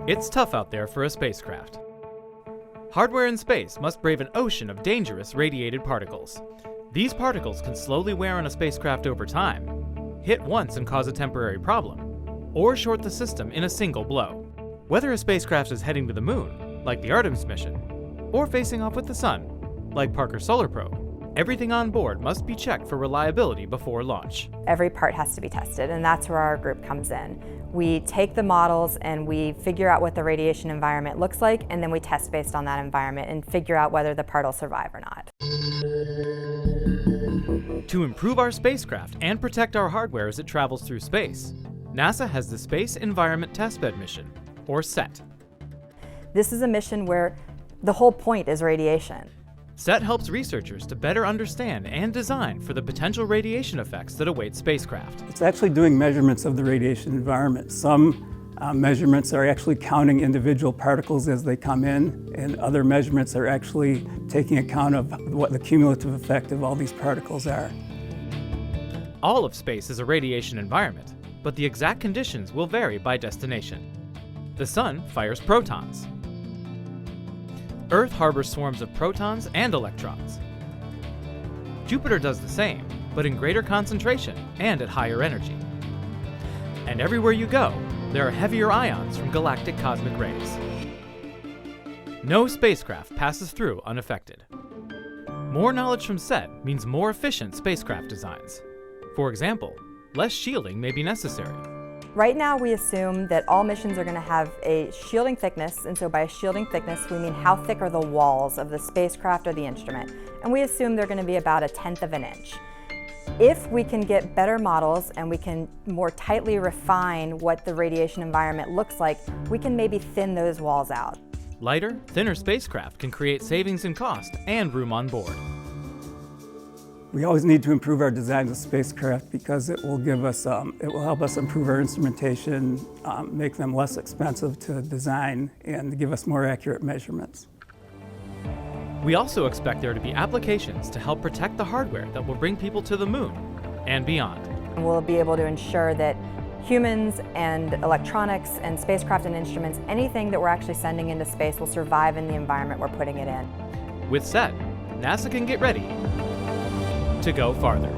It's tough out there for a spacecraft. Hardware in space must brave an ocean of dangerous radiated particles. These particles can slowly wear on a spacecraft over time, hit once and cause a temporary problem, or short the system in a single blow. Whether a spacecraft is heading to the moon, like the Artemis mission, or facing off with the sun, like Parker's solar probe, everything on board must be checked for reliability before launch. Every part has to be tested, and that's where our group comes in. We take the models and we figure out what the radiation environment looks like, and then we test based on that environment and figure out whether the part will survive or not. To improve our spacecraft and protect our hardware as it travels through space, NASA has the Space Environment Testbed mission, or SET. This is a mission where the whole point is radiation. SET helps researchers to better understand and design for the potential radiation effects that await spacecraft. It's actually doing measurements of the radiation environment. Some measurements are actually counting individual particles as they come in, and other measurements are actually taking account of what the cumulative effect of all these particles are. All of space is a radiation environment, but the exact conditions will vary by destination. The Sun fires protons. Earth harbors swarms of protons and electrons. Jupiter does the same, but in greater concentration and at higher energy. And everywhere you go, there are heavier ions from galactic cosmic rays. No spacecraft passes through unaffected. More knowledge from SET means more efficient spacecraft designs. For example, less shielding may be necessary. Right now we assume that all missions are going to have a shielding thickness, and so by a shielding thickness we mean how thick are the walls of the spacecraft or the instrument, and we assume they're going to be about 1/10 of an inch. If we can get better models and we can more tightly refine what the radiation environment looks like, we can maybe thin those walls out. Lighter, thinner spacecraft can create savings in cost and room on board. We always need to improve our designs of spacecraft because it will help us improve our instrumentation, make them less expensive to design, and give us more accurate measurements. We also expect there to be applications to help protect the hardware that will bring people to the moon and beyond. We'll be able to ensure that humans and electronics and spacecraft and instruments, anything that we're actually sending into space will survive in the environment we're putting it in. With SET, NASA can get ready to go farther.